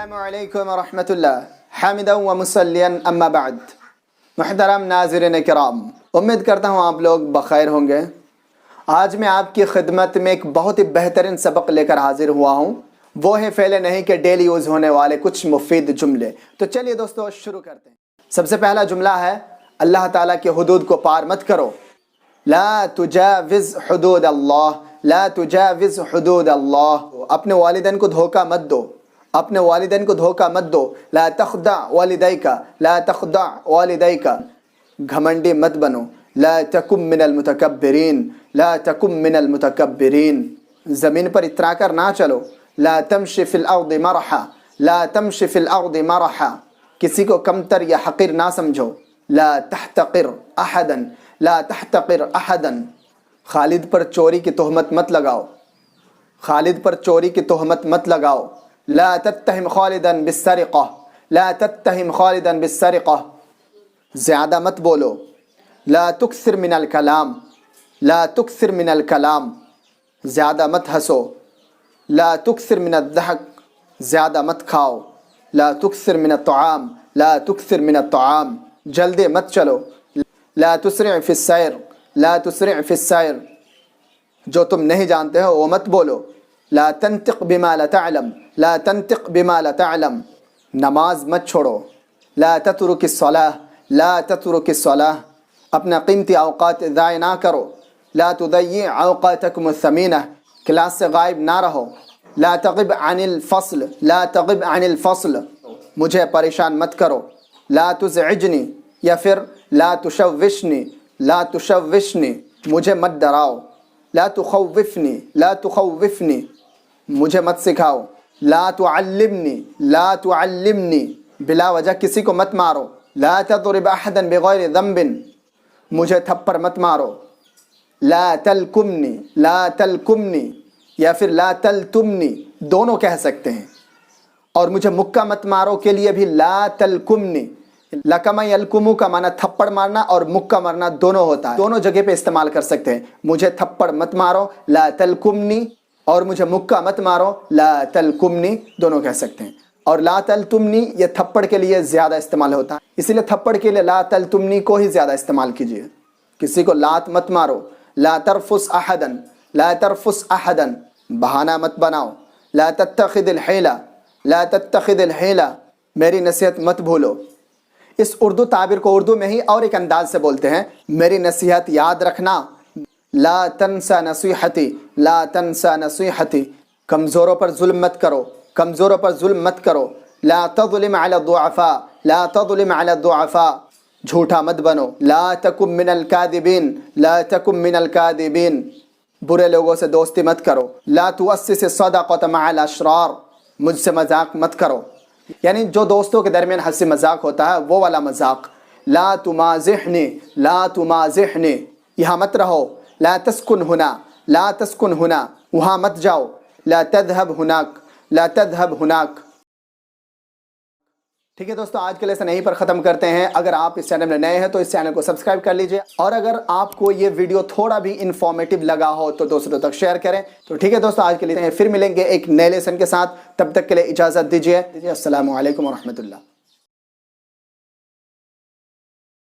السلام علیکم ورحمۃ اللہ حامدا و مسلین اما بعد۔ محترم ناظرین کرام، امید کرتا ہوں آپ لوگ بخیر ہوں گے۔ آج میں آپ کی خدمت میں ایک بہت ہی بہترین سبق لے کر حاضر ہوا ہوں، وہ ہے فعل نہیں کہ ڈیلی یوز ہونے والے کچھ مفید جملے۔ تو چلیے دوستو شروع کرتے ہیں۔ سب سے پہلا جملہ ہے اللہ تعالیٰ کے حدود کو پار مت کرو۔ لا تجاوز حدود اللہ، لا تجاوز حدود اللہ۔ اپنے والدین کو دھوکہ مت دو، اپنے والدین کو دھوکہ مت دو۔ لا تخدع والدیک، لا تخدع والدیک۔ گھمنڈی مت بنو۔ لا تکن من المتکبرین، لا تکن من المتکبرین۔ زمین پر اترا کر نہ چلو۔ لا تمشی فی الارض مرحا، لا تمشی فی الارض مرحا۔ کسی کو کمتر یا حقیر نہ سمجھو۔ لا تحتقر احدا، لا تحتقر احدا۔ خالد پر چوری کی تہمت مت لگاؤ، خالد پر چوری کی تہمت مت لگاؤ۔ لا تتہم خالدا بالسرقہ، لا تتہم خالدا بالسرقہ۔ زیادہ مت بولو۔ لا تکثر من الکلام، لا تکثر من الکلام۔ زیادہ مت ہنسو۔ لا تکثر من الضحک۔ زیادہ مت کھاؤ۔ لا تکثر من الطعام، لا تکثر من الطعام۔ جلدی مت چلو۔ لا تسرع فی السیر، لا تسرع فی السیر۔ جو تم نہیں جانتے ہو وہ مت بولو۔ لا تنطق بما لا تعلم، لا تنطق بما لا تعلم۔ نماز مت چھوڑو۔ لا تترک الصلاۃ، لا تترک الصلاۃ۔ اپنا قیمتی اوقات ضائع نہ کرو۔ لا تضیع اوقاتکم الثمینہ۔ کلاس سے غائب نہ رہو۔ لا تغب عن الفصل، لا تغب عن الفصل۔ مجھے پریشان مت کرو۔ لا تزعجنی یا پھر لا تشوشنی، لا تشوشنی۔ مجھے مت ڈراؤ۔ لا تخوفنی، لا تخوفنی۔ مجھے مت سکھاؤ۔ لا تعلمنی، لا تعلمنی۔ بلا وجہ کسی کو مت مارو۔ لا تضرب احدا بغیر ذنب۔ مجھے تھپڑ مت مارو۔ لا تلکمنی، لا تلکمنی یا پھر لا تلتمنی، دونوں کہہ سکتے ہیں۔ اور مجھے مکہ مت مارو کے لیے بھی لا تلکمنی۔ لکم یلکمو کا معنی تھپڑ مارنا اور مکہ مارنا دونوں ہوتا ہے، دونوں جگہ پہ استعمال کر سکتے ہیں۔ مجھے تھپڑ مت مارو لا تلکمنی، اور مجھے مکہ مت مارو لا تلکمنی، دونوں کہہ سکتے ہیں۔ اور لا تلتمنی یہ تھپڑ کے لیے زیادہ استعمال ہوتا ہے، اسی لیے تھپڑ کے لیے لا تلتمنی کو ہی زیادہ استعمال کیجیے۔ کسی کو لات مت مارو۔ لا ترفس احدا، لا ترفس احدا۔ بہانہ مت بناؤ۔ لا تتخذ الحیلہ، لا تتخذ الحیلہ۔ میری نصیحت مت بھولو۔ اس اردو تعبیر کو اردو میں ہی اور ایک انداز سے بولتے ہیں، میری نصیحت یاد رکھنا۔ لا تنسى نصیحتی، لا تنسى نصیحتی۔ کمزوروں پر ظلم مت کرو، کمزوروں پر ظلم مت کرو۔ لا تظلم على الضعفاء، لا تظلم على الضعفاء۔ جھوٹا مت بنو۔ لا تکن من الکاذبین، لا تکن من الکاذبین۔ برے لوگوں سے دوستی مت کرو۔ لا تؤسس الصدقة مع الاشرار۔ مجھ سے مذاق مت کرو، یعنی جو دوستوں کے درمیان ہنسی مذاق ہوتا ہے وہ والا مذاق۔ لا تمازحنی، لا تمازحنی۔ یہاں مت رہو۔ لا تسکن ہنا، لا تسکن ہنا۔ وہاں مت جاؤ۔ لا تذهب ہناک، لا تذهب ہناک۔ ٹھیک ہے دوستو، آج کے لیسن یہیں پر ختم کرتے ہیں۔ اگر آپ اس چینل میں نئے ہیں تو اس چینل کو سبسکرائب کر لیجئے، اور اگر آپ کو یہ ویڈیو تھوڑا بھی انفارمیٹیو لگا ہو تو دوستوں تک شیئر کریں۔ تو ٹھیک ہے دوستو، آج کے لیے پھر ملیں گے ایک نئے لیسن کے ساتھ، تب تک کے لیے اجازت دیجیے۔ السلام علیکم ورحمۃ اللہ۔